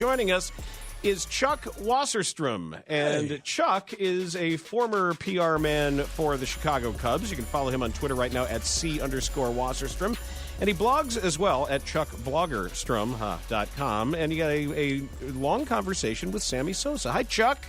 Joining us is Chuck Wasserstrom, and Chuck is a former PR man for the Chicago Cubs. You can follow him on Twitter right now at C_Wasserstrom, and he blogs as well at chuckbloggerstrom.com, and you got a long conversation with Sammy Sosa. Hi, Chuck.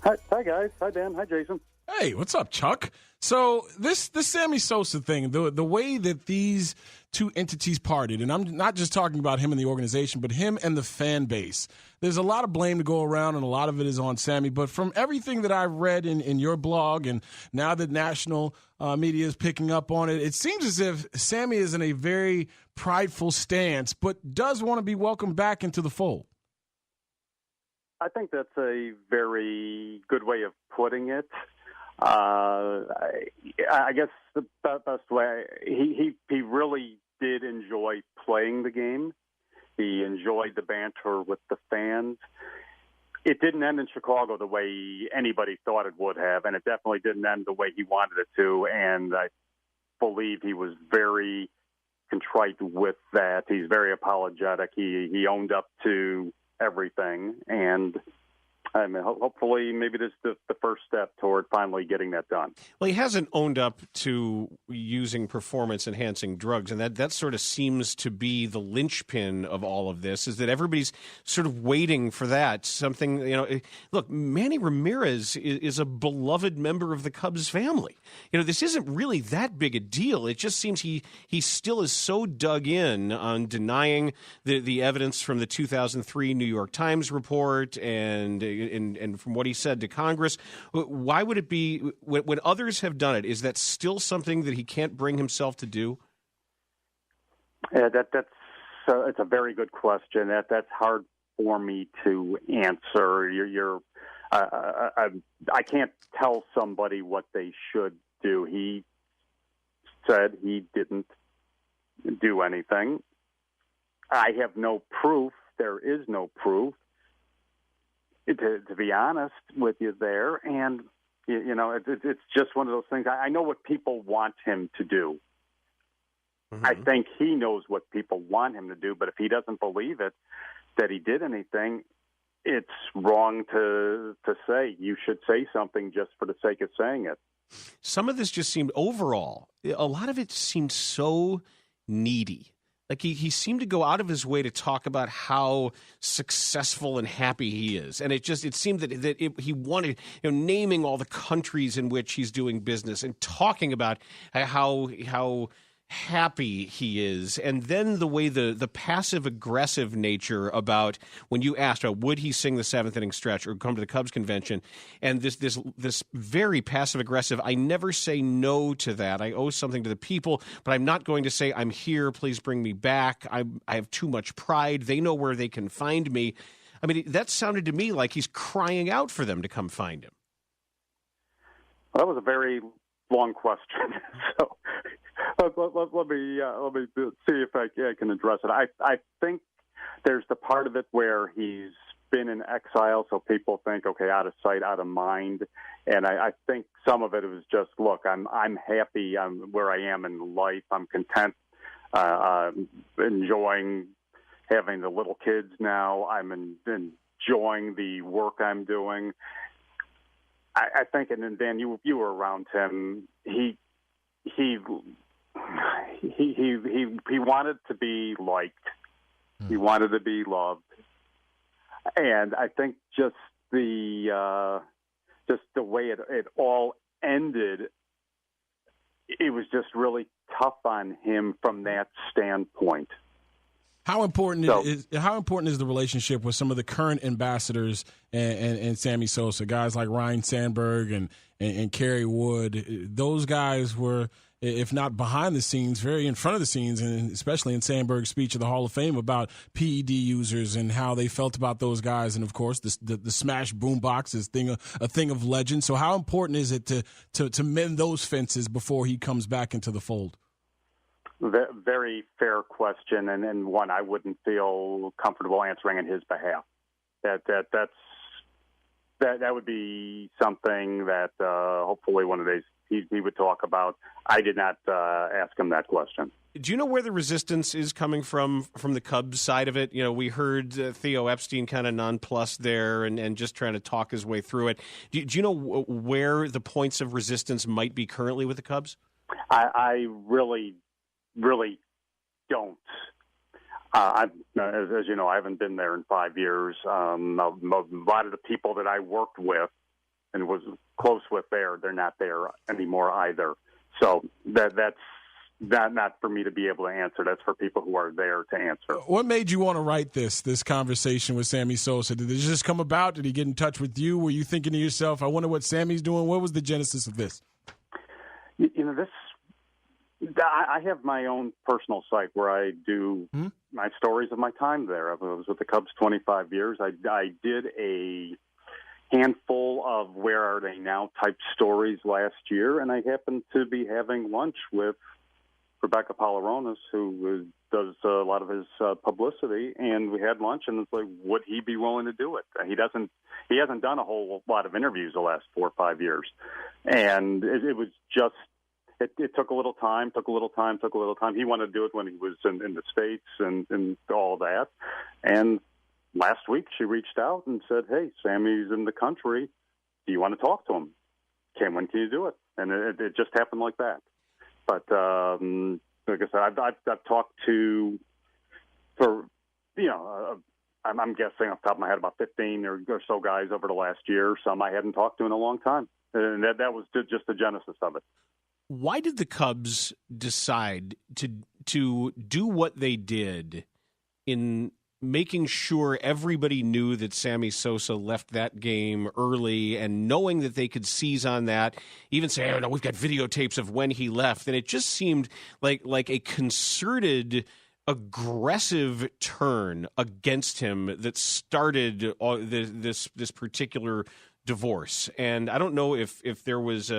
Hi, guys. Hi, Dan. Hi, Jason. Hey, what's up, Chuck? So this Sammy Sosa thing, the way that these two entities parted, and I'm not just talking about him and the organization, but him and the fan base. There's a lot of blame to go around, and a lot of it is on Sammy. But from everything that I've read in your blog, and now that national media is picking up on it, it seems as if Sammy is in a very prideful stance, but does want to be welcomed back into the fold. I think that's a very good way of putting it. I guess the best way, he really did enjoy playing the game. He enjoyed the banter with the fans. It didn't end in Chicago the way anybody thought it would have, and it definitely didn't end the way he wanted it to, and I believe he was very contrite with that. He's very apologetic. He owned up to everything, and I mean, hopefully, maybe this is the first step toward finally getting that done. Well, he hasn't owned up to using performance-enhancing drugs, and that sort of seems to be the linchpin of all of this, is that everybody's sort of waiting for that. Something, look, Manny Ramirez is a beloved member of the Cubs family. This isn't really that big a deal. It just seems he still is so dug in on denying the evidence from the 2003 New York Times report and from what he said to Congress. Why would it be, when others have done it, is that still something that he can't bring himself to do? Yeah, it's a very good question. That's hard for me to answer. I can't tell somebody what they should do. He said he didn't do anything. I have no proof. There is no proof. To be honest with you there, and it's just one of those things. I know what people want him to do. Mm-hmm. I think he knows what people want him to do, but if he doesn't believe it, that he did anything, it's wrong to say. You should say something just for the sake of saying it. Some of this just seemed, overall, a lot of it seemed so needy. Like he seemed to go out of his way to talk about how successful and happy he is, and it seemed that he wanted, naming all the countries in which he's doing business and talking about how happy he is, and then the way the passive aggressive nature about when you asked would he sing the seventh inning stretch or come to the Cubs convention, and this very passive aggressive, I never say no to that. I owe something to the people, but I'm not going to say I'm here, please bring me back. I have too much pride. They know where they can find me. I mean, that sounded to me like he's crying out for them to come find him. Well, that was a very long question. So let me see if I can address it. I think there's the part of it where he's been in exile, so people think, okay, out of sight, out of mind. And I think some of it was just, look, I'm happy. I'm where I am in life. I'm content, enjoying having the little kids now. I'm enjoying the work I'm doing. I think, and then Dan, you were around him. He wanted to be liked. He wanted to be loved, and I think just the way it all ended, it was just really tough on him from that standpoint. How important is the relationship with some of the current ambassadors and Sammy Sosa, guys like Ryan Sandberg and Kerry Wood? Those guys were, if not behind the scenes, very in front of the scenes, and especially in Sandberg's speech at the Hall of Fame about PED users and how they felt about those guys. And, of course, the smash boombox is a thing of legend. So how important is it to mend those fences before he comes back into the fold? Very fair question, and one I wouldn't feel comfortable answering on his behalf. That would be something that hopefully one of these he would talk about. I did not ask him that question. Do you know where the resistance is coming from the Cubs side of it? You know, we heard Theo Epstein kind of nonplussed there and just trying to talk his way through it. Do you know where the points of resistance might be currently with the Cubs? I really, really don't. As you know, I haven't been there in 5 years. A lot of the people that I worked with and was close with they're not there anymore either. So that's not for me to be able to answer. That's for people who are there to answer. What made you want to write this conversation with Sammy Sosa? Did it just come about? Did he get in touch with you? Were you thinking to yourself, I wonder what Sammy's doing? What was the genesis of this? You know, I have my own personal site where I do my stories of my time there. I was with the Cubs 25 years. I did a handful of Where Are They Now type stories last year, and I happened to be having lunch with Rebecca Polaronis, who does a lot of his publicity, and we had lunch, and it's like, would he be willing to do it? He hasn't done a whole lot of interviews the last 4 or 5 years, and it was just it took a little time. He wanted to do it when he was in the States and all that, and last week she reached out and said, "Hey, Sammy's in the country. Do you want to talk to him? When can you do it?" And it just happened like that. But like I said, I've talked to, I'm guessing off the top of my head about 15 or so guys over the last year. Some I hadn't talked to in a long time, and that was just the genesis of it. Why did the Cubs decide to do what they did in making sure everybody knew that Sammy Sosa left that game early, and knowing that they could seize on that, even say, "Oh no, we've got videotapes of when he left," and it just seemed like a concerted, aggressive turn against him that started this particular divorce. And I don't know if there was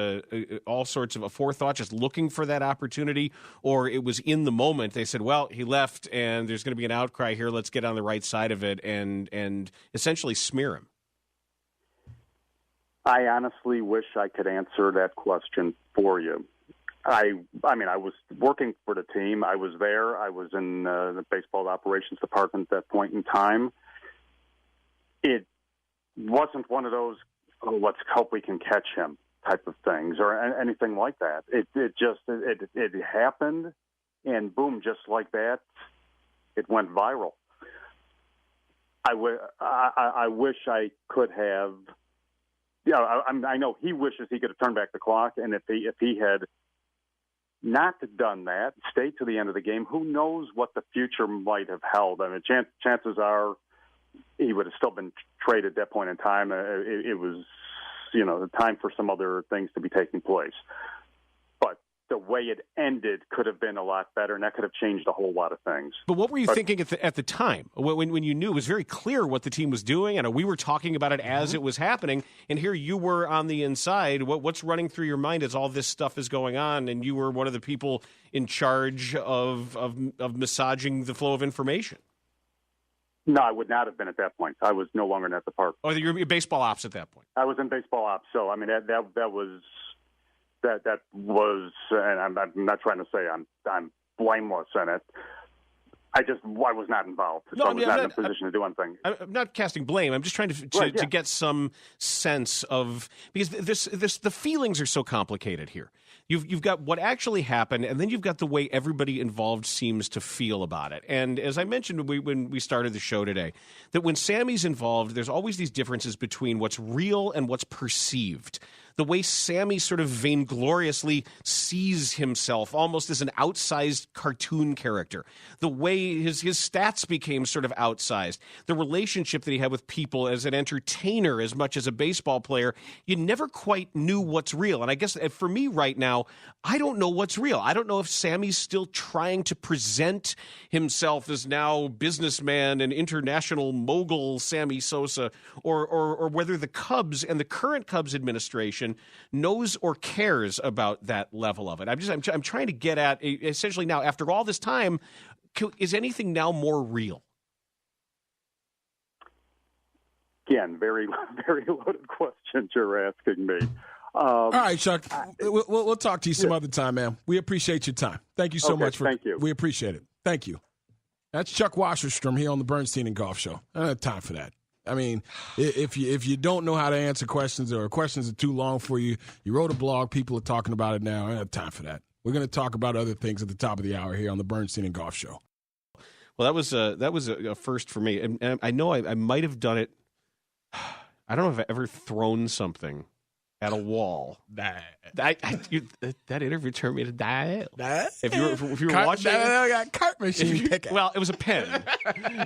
all sorts of a forethought, just looking for that opportunity, or it was in the moment they said, well, he left and there's going to be an outcry here, let's get on the right side of it and essentially smear him. I honestly wish I could answer that question for you. I mean, I was working for the team. I was there. I was in the baseball operations department at that point in time. It wasn't one of those, "Oh, let's hope we can catch him" type of things or anything like that. It happened, and boom, just like that, it went viral. I wish I could have. I know he wishes he could have turned back the clock, and if he had not done that, stayed to the end of the game, who knows what the future might have held. I mean, chances are he would have still been traded at that point in time. It was, the time for some other things to be taking place. But the way it ended could have been a lot better, and that could have changed a whole lot of things. But what were you thinking at the time? When you knew, it was very clear what the team was doing, and we were talking about it as it was happening, and here you were on the inside. What's running through your mind as all this stuff is going on, and you were one of the people in charge of massaging the flow of information? No, I would not have been at that point. I was no longer in that department. Oh, you're baseball ops at that point. I was in baseball ops, so I mean that was, and I'm not trying to say I'm blameless in it. I was not involved. So I was not in a position to do anything. I'm not casting blame. I'm just trying to get some sense of, because the feelings are so complicated here. You've got what actually happened, and then you've got the way everybody involved seems to feel about it. And as I mentioned when we started the show today, that when Sammy's involved, there's always these differences between what's real and what's perceived. The way Sammy sort of vaingloriously sees himself almost as an outsized cartoon character. The way his stats became sort of outsized. The relationship that he had with people as an entertainer as much as a baseball player. You never quite knew what's real. And I guess for me right now, I don't know what's real. I don't know if Sammy's still trying to present himself as now businessman and international mogul Sammy Sosa, or whether the Cubs and the current Cubs administration knows or cares about that level of it. I'm trying to get at, essentially now, after all this time, is anything now more real? Again, very, very loaded questions you're asking me. All right, Chuck. We'll talk to you some other time, man. We appreciate your time. Thank you so much. Thank you. We appreciate it. Thank you. That's Chuck Wasserstrom here on the Bernstein and Goff Show. I don't have time for that. I mean, if you don't know how to answer questions or questions are too long for you, you wrote a blog, people are talking about it now. I don't have time for that. We're going to talk about other things at the top of the hour here on the Bernstein and Goff Show. Well, that was a first for me. And I know I might have done it. I don't know if I've ever thrown something at a wall. That interview turned me to die. If you were watching, well, it was a pen.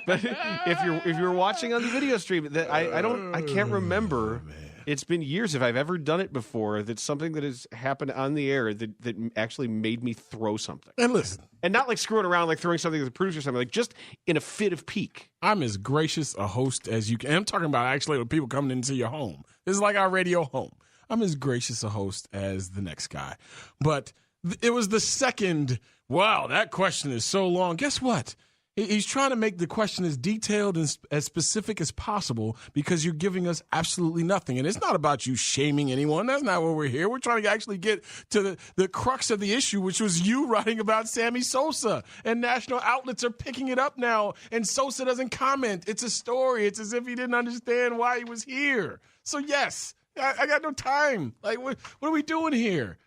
But if you're watching on the video stream, I can't remember. It's been years if I've ever done it before. That's something that has happened on the air that actually made me throw something. And listen, and not like screwing around, like throwing something at the producer or something, like just in a fit of pique. I'm as gracious a host as you can. I'm talking about actually when people coming into your home. This is like our radio home. I'm as gracious a host as the next guy. But it was the second, wow, that question is so long. Guess what? He's trying to make the question as detailed and as specific as possible because you're giving us absolutely nothing. And it's not about you shaming anyone. That's not what we're here. We're trying to actually get to the crux of the issue, which was you writing about Sammy Sosa. And national outlets are picking it up now. And Sosa doesn't comment. It's a story. It's as if he didn't understand why he was here. So, yes. I got no time. Like, what are we doing here?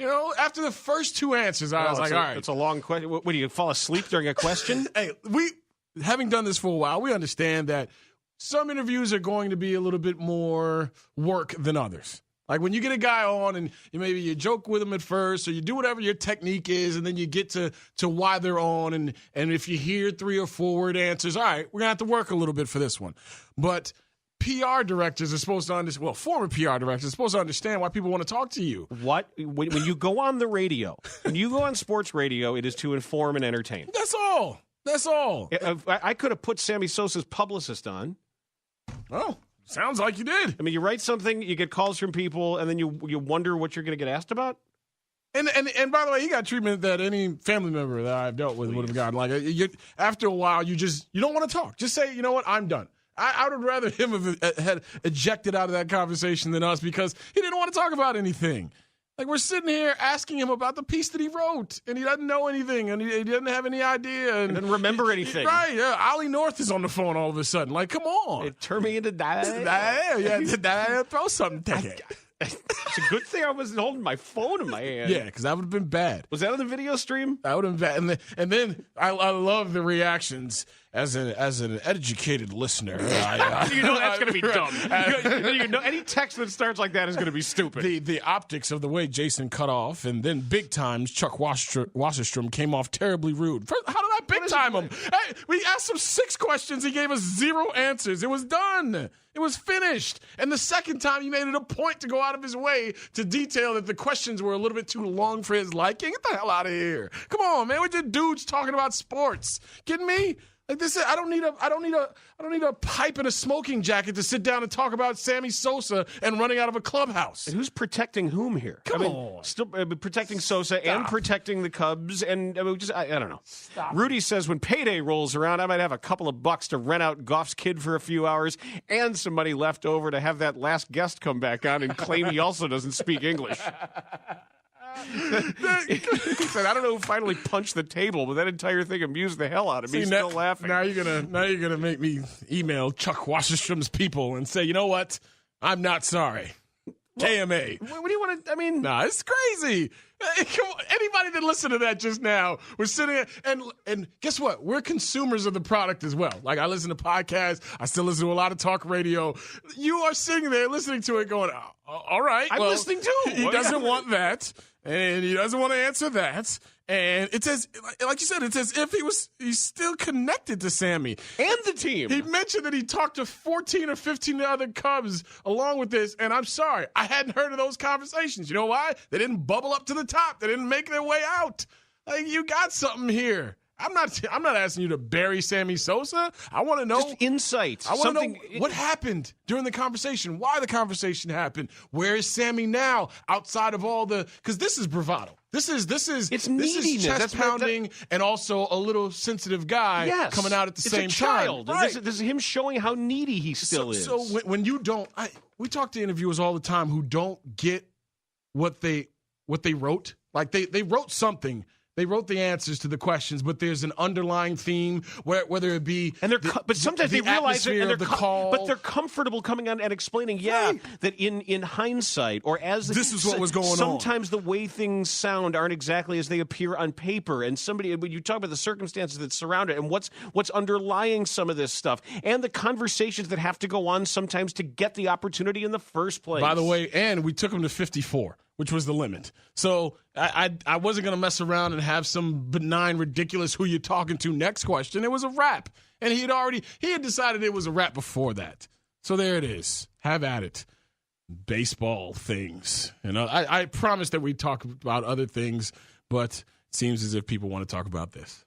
You know, after the first two answers, I was like, all right. It's a long question. What, do you fall asleep during a question? Hey, having done this for a while, we understand that some interviews are going to be a little bit more work than others. Like when you get a guy on and maybe you joke with him at first or you do whatever your technique is and then you get to why they're on and if you hear 3 or 4 word answers, all right, we're going to have to work a little bit for this one. But PR directors are supposed to understand, well, former PR directors are supposed to understand why people want to talk to you. What? When you go on the radio, when you go on sports radio, it is to inform and entertain. That's all. That's all. I could have put Sammy Sosa's publicist on. Oh, sounds like you did. I mean, you write something, you get calls from people, and then you wonder what you're going to get asked about? And by the way, he got treatment that any family member that I've dealt with would have gotten. Like, after a while, you don't want to talk. Just say, you know what, I'm done. I would rather him have had ejected out of that conversation than us because he didn't want to talk about anything. Like, we're sitting here asking him about the piece that he wrote, and he doesn't know anything, and he doesn't have any idea. And doesn't remember anything. Right, yeah. Ollie North is on the phone all of a sudden. Like, come on. It turned me into that. Yeah, throw something to it. It's a good thing I wasn't holding my phone in my hand. Yeah, because that would have been bad. Was that on the video stream? That would have been bad. And then I love the reactions as an educated listener. You know that's going to be dumb. You know any text that starts like that is going to be stupid. The optics of the way Jason cut off, and then big times Chuck Wasserstrom came off terribly rude. First, how did I big time him? Hey, we asked him 6 questions. He gave us 0 answers. It was done. It was finished. And the second time, he made it a point to go out of his way to detail that the questions were a little bit too long for his liking. Get the hell out of here. Come on, man. We're just dudes talking about sports. Kidding me? Like this, I don't need a pipe and a smoking jacket to sit down and talk about Sammy Sosa and running out of a clubhouse. And who's protecting whom here? Come on, still protecting Sosa and protecting the Cubs, and I don't know. Stop. Rudy says when payday rolls around, I might have a couple of bucks to rent out Goff's kid for a few hours and some money left over to have that last guest come back on and claim he also doesn't speak English. He said, I don't know who finally punched the table, but that entire thing amused the hell out of me. He's still laughing. Now you're gonna make me email Chuck Wasserstrom's people and say, you know what? I'm not sorry. KMA. What do you want to? I mean, nah, it's crazy. Come on, anybody that listened to that just now was sitting and guess what? We're consumers of the product as well. Like I listen to podcasts, I still listen to a lot of talk radio. You are sitting there listening to it, going, "All right, I'm listening too." He doesn't want that, and he doesn't want to answer that. And it's as, like you said, it's as if he's still connected to Sammy and the team. He mentioned that he talked to 14 or 15 other Cubs along with this, and I'm sorry, I hadn't heard of those conversations. You know why? They didn't bubble up to the top. They didn't make their way out. Like, you got something here. I'm not asking you to bury Sammy Sosa. I want to know. Just insight. I want to know what happened during the conversation, why the conversation happened. Where is Sammy now outside of all the, because this is bravado. This is chest pounding and also a little sensitive guy coming out at the same time. Right. This is him showing how needy he still is. So when you don't, we talk to interviewers all the time who don't get what they wrote. Like they wrote something. They wrote the answers to the questions, but there's an underlying theme whether it be but sometimes they realize it, and but they're comfortable coming on and explaining, that in hindsight or as this is what was going on. Sometimes the way things sound aren't exactly as they appear on paper, and when you talk about the circumstances that surround it and what's underlying some of this stuff, and the conversations that have to go on sometimes to get the opportunity in the first place. By the way, and we took him to 54. Which was the limit. So I wasn't going to mess around and have some benign, ridiculous who you're talking to next question. It was a wrap. And he had decided it was a wrap before that. So there it is. Have at it. Baseball things. I promised that we'd talk about other things, but it seems as if people want to talk about this.